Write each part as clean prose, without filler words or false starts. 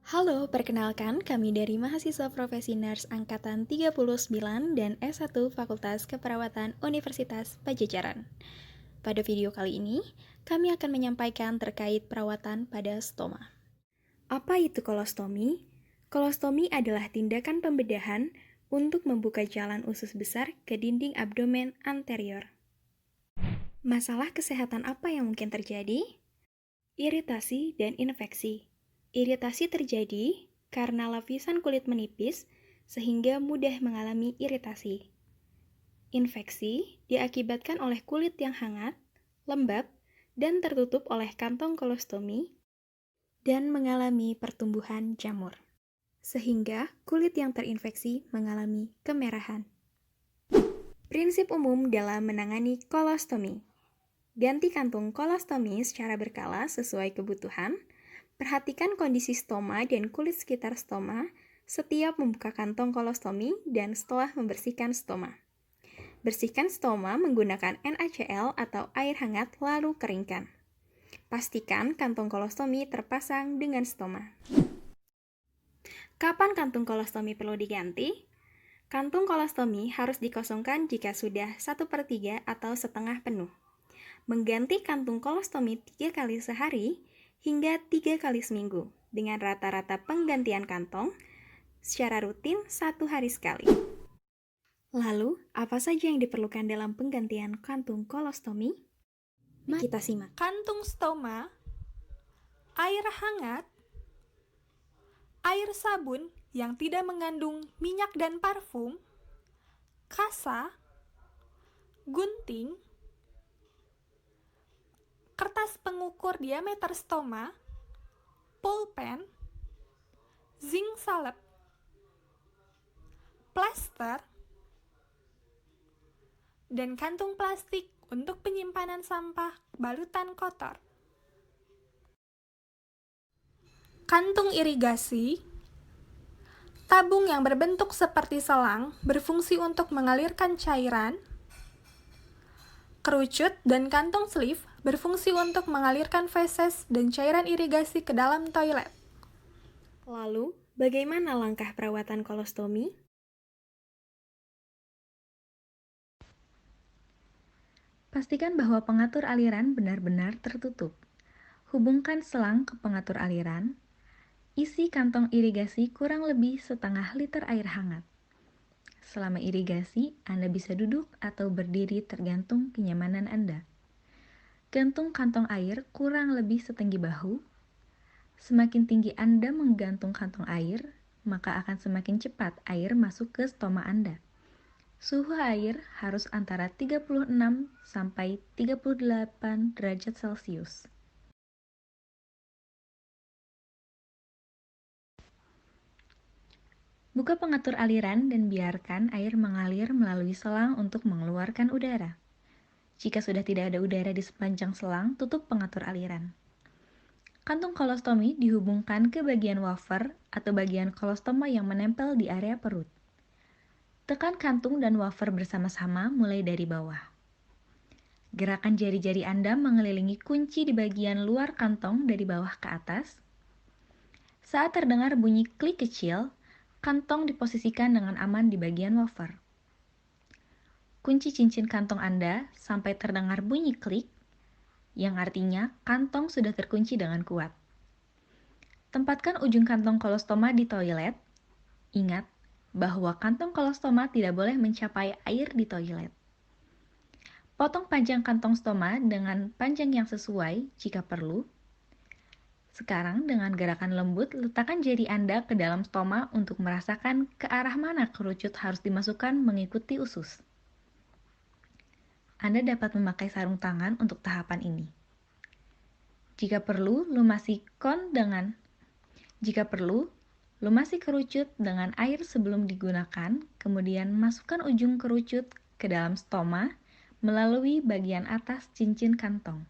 Halo, perkenalkan kami dari mahasiswa profesi Nurse Angkatan 39 dan S1 Fakultas Keperawatan Universitas Pajajaran. Pada video kali ini, kami akan menyampaikan terkait perawatan pada stoma. Apa itu kolostomi? Kolostomi adalah tindakan pembedahan untuk membuka jalan usus besar ke dinding abdomen anterior. Masalah kesehatan apa yang mungkin terjadi? Iritasi dan infeksi. Iritasi terjadi karena lapisan kulit menipis sehingga mudah mengalami iritasi. Infeksi diakibatkan oleh kulit yang hangat, lembab, dan tertutup oleh kantong kolostomi dan mengalami pertumbuhan jamur, sehingga kulit yang terinfeksi mengalami kemerahan. Prinsip umum dalam menangani kolostomi. Ganti kantung kolostomi secara berkala sesuai kebutuhan. Perhatikan kondisi stoma dan kulit sekitar stoma setiap membuka kantong kolostomi dan setelah membersihkan stoma. Bersihkan stoma menggunakan NaCl atau air hangat lalu keringkan. Pastikan kantong kolostomi terpasang dengan stoma. Kapan kantung kolostomi perlu diganti? Kantung kolostomi harus dikosongkan jika sudah 1/3 atau setengah penuh. Mengganti kantung kolostomi 3 kali sehari hingga 3 kali seminggu dengan rata-rata penggantian kantong secara rutin 1 hari sekali. Lalu, apa saja yang diperlukan dalam penggantian kantung kolostomi? Mari kita simak. Kantung stoma, air hangat, air sabun yang tidak mengandung minyak dan parfum, kasa, gunting, kertas pengukur diameter stoma, pulpen, zinc salep, plester, dan kantung plastik untuk penyimpanan sampah balutan kotor. Kantung irigasi, tabung yang berbentuk seperti selang berfungsi untuk mengalirkan cairan. Kerucut dan kantong sleeve berfungsi untuk mengalirkan feses dan cairan irigasi ke dalam toilet. Lalu, bagaimana langkah perawatan kolostomi? Pastikan bahwa pengatur aliran benar-benar tertutup. Hubungkan selang ke pengatur aliran. Isi kantong irigasi kurang lebih setengah liter air hangat. Selama irigasi, Anda bisa duduk atau berdiri tergantung kenyamanan Anda. Gantung kantong air kurang lebih setinggi bahu. Semakin tinggi Anda menggantung kantong air, maka akan semakin cepat air masuk ke stoma Anda. Suhu air harus antara 36 sampai 38 derajat Celcius. Buka pengatur aliran dan biarkan air mengalir melalui selang untuk mengeluarkan udara. Jika sudah tidak ada udara di sepanjang selang, tutup pengatur aliran. Kantung kolostomi dihubungkan ke bagian wafer atau bagian kolostoma yang menempel di area perut. Tekan kantung dan wafer bersama-sama mulai dari bawah. Gerakan jari-jari Anda mengelilingi kunci di bagian luar kantong dari bawah ke atas. Saat terdengar bunyi klik kecil, kantong diposisikan dengan aman di bagian wafer. Kunci cincin kantong Anda sampai terdengar bunyi klik, yang artinya kantong sudah terkunci dengan kuat. Tempatkan ujung kantong kolostoma di toilet. Ingat bahwa kantong kolostoma tidak boleh mencapai air di toilet. Potong panjang kantong stoma dengan panjang yang sesuai jika perlu. Sekarang dengan gerakan lembut, letakkan jari Anda ke dalam stoma untuk merasakan ke arah mana kerucut harus dimasukkan mengikuti usus. Anda dapat memakai sarung tangan untuk tahapan ini. Jika perlu, lumasi kerucut dengan air sebelum digunakan, kemudian masukkan ujung kerucut ke dalam stoma melalui bagian atas cincin kantong.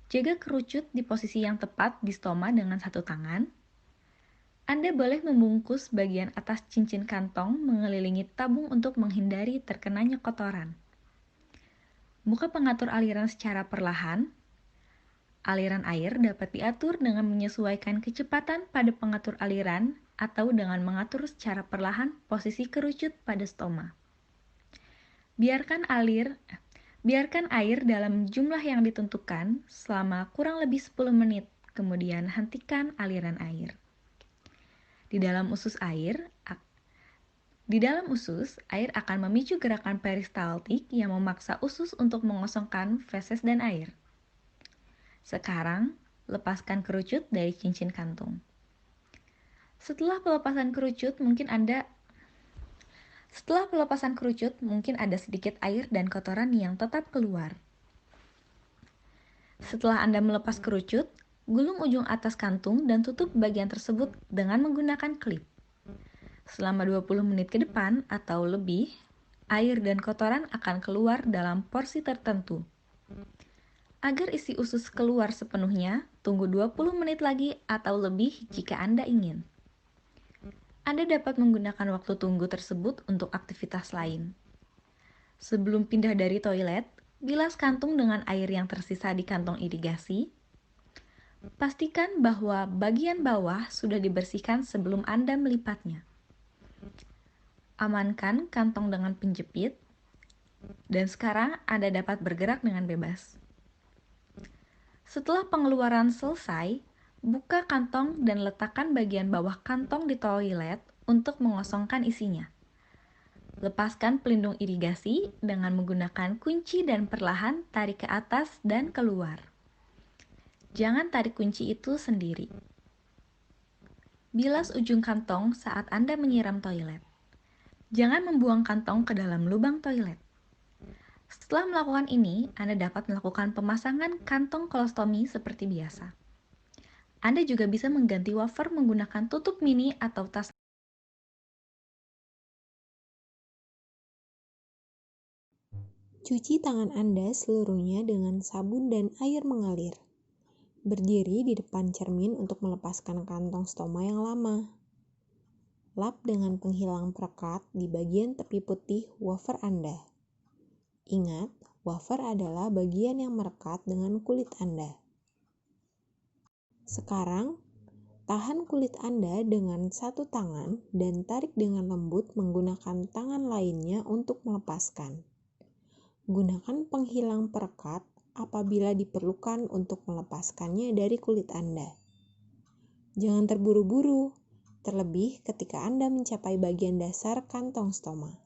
Jaga kerucut di posisi yang tepat di stoma dengan satu tangan. Anda boleh membungkus bagian atas cincin kantong mengelilingi tabung untuk menghindari terkenanya kotoran. Buka pengatur aliran secara perlahan. Aliran air dapat diatur dengan menyesuaikan kecepatan pada pengatur aliran atau dengan mengatur secara perlahan posisi kerucut pada stoma. Biarkan air dalam jumlah yang ditentukan selama kurang lebih 10 menit, kemudian hentikan aliran air. Di dalam usus, air akan memicu gerakan peristaltik yang memaksa usus untuk mengosongkan feses dan air. Sekarang, lepaskan kerucut dari cincin kantung. Setelah pelepasan kerucut, mungkin ada sedikit air dan kotoran yang tetap keluar. Setelah Anda melepas kerucut, gulung ujung atas kantung dan tutup bagian tersebut dengan menggunakan klip. Selama 20 menit ke depan atau lebih, air dan kotoran akan keluar dalam porsi tertentu. Agar isi usus keluar sepenuhnya, tunggu 20 menit lagi atau lebih jika Anda ingin. Anda dapat menggunakan waktu tunggu tersebut untuk aktivitas lain. Sebelum pindah dari toilet, bilas kantung dengan air yang tersisa di kantong irigasi. Pastikan bahwa bagian bawah sudah dibersihkan sebelum Anda melipatnya. Amankan kantong dengan penjepit, dan sekarang Anda dapat bergerak dengan bebas. Setelah pengeluaran selesai, buka kantong dan letakkan bagian bawah kantong di toilet untuk mengosongkan isinya. Lepaskan pelindung irigasi dengan menggunakan kunci dan perlahan tarik ke atas dan keluar. Jangan tarik kunci itu sendiri. Bilas ujung kantong saat Anda menyiram toilet. Jangan membuang kantong ke dalam lubang toilet. Setelah melakukan ini, Anda dapat melakukan pemasangan kantong kolostomi seperti biasa. Anda juga bisa mengganti wafer menggunakan tutup mini atau tas. Cuci tangan Anda seluruhnya dengan sabun dan air mengalir. Berdiri di depan cermin untuk melepaskan kantong stoma yang lama. Lap dengan penghilang perekat di bagian tepi putih wafer Anda. Ingat, wafer adalah bagian yang merekat dengan kulit Anda. Sekarang, tahan kulit Anda dengan satu tangan dan tarik dengan lembut menggunakan tangan lainnya untuk melepaskan. Gunakan penghilang perekat apabila diperlukan untuk melepaskannya dari kulit Anda. Jangan terburu-buru, terlebih ketika Anda mencapai bagian dasar kantong stoma.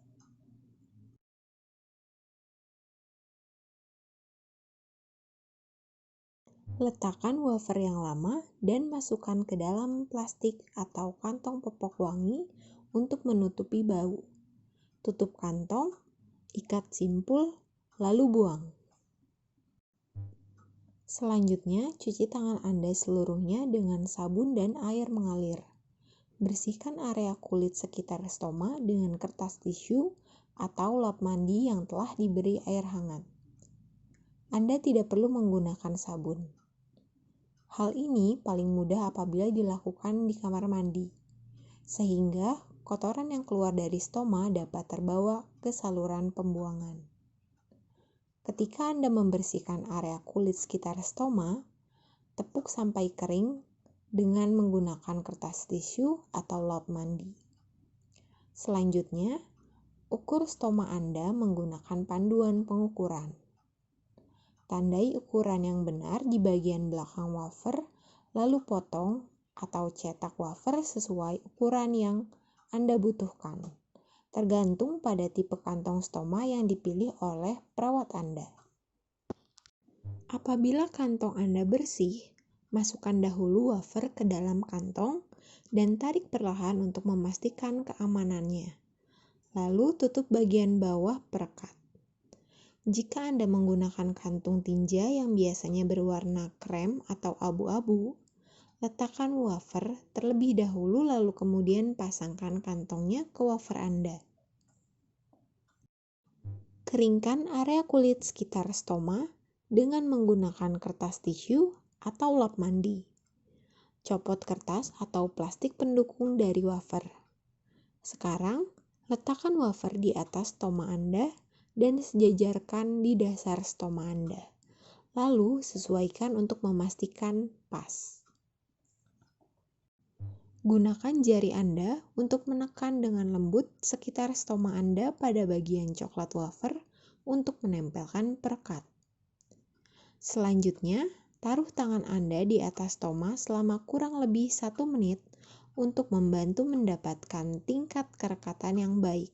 Letakkan wafer yang lama dan masukkan ke dalam plastik atau kantong popok wangi untuk menutupi bau. Tutup kantong, ikat simpul, lalu buang. Selanjutnya, cuci tangan Anda seluruhnya dengan sabun dan air mengalir. Bersihkan area kulit sekitar stoma dengan kertas tisu atau lap mandi yang telah diberi air hangat. Anda tidak perlu menggunakan sabun. Hal ini paling mudah apabila dilakukan di kamar mandi, sehingga kotoran yang keluar dari stoma dapat terbawa ke saluran pembuangan. Ketika Anda membersihkan area kulit sekitar stoma, tepuk sampai kering dengan menggunakan kertas tisu atau lap mandi. Selanjutnya, ukur stoma Anda menggunakan panduan pengukuran. Tandai ukuran yang benar di bagian belakang wafer, lalu potong atau cetak wafer sesuai ukuran yang Anda butuhkan, tergantung pada tipe kantong stoma yang dipilih oleh perawat Anda. Apabila kantong Anda bersih, masukkan dahulu wafer ke dalam kantong dan tarik perlahan untuk memastikan keamanannya. Lalu tutup bagian bawah perekat. Jika Anda menggunakan kantung tinja yang biasanya berwarna krem atau abu-abu, letakkan wafer terlebih dahulu lalu kemudian pasangkan kantongnya ke wafer Anda. Keringkan area kulit sekitar stoma dengan menggunakan kertas tisu atau lap mandi. Copot kertas atau plastik pendukung dari wafer. Sekarang, letakkan wafer di atas stoma Anda dan sejajarkan di dasar stoma Anda. lalu sesuaikan untuk memastikan pas. Gunakan jari Anda untuk menekan dengan lembut sekitar stoma Anda pada bagian coklat wafer untuk menempelkan perekat. Selanjutnya, taruh tangan Anda di atas stoma selama kurang lebih 1 menit untuk membantu mendapatkan tingkat kerekatan yang baik.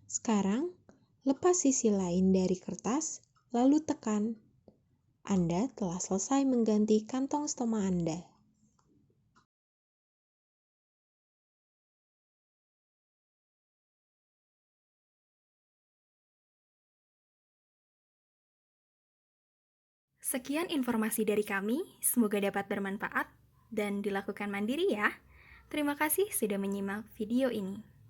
Sekarang, lepas sisi lain dari kertas, lalu tekan. Anda telah selesai mengganti kantong stoma Anda. Sekian informasi dari kami, semoga dapat bermanfaat dan dilakukan mandiri ya. Terima kasih sudah menyimak video ini.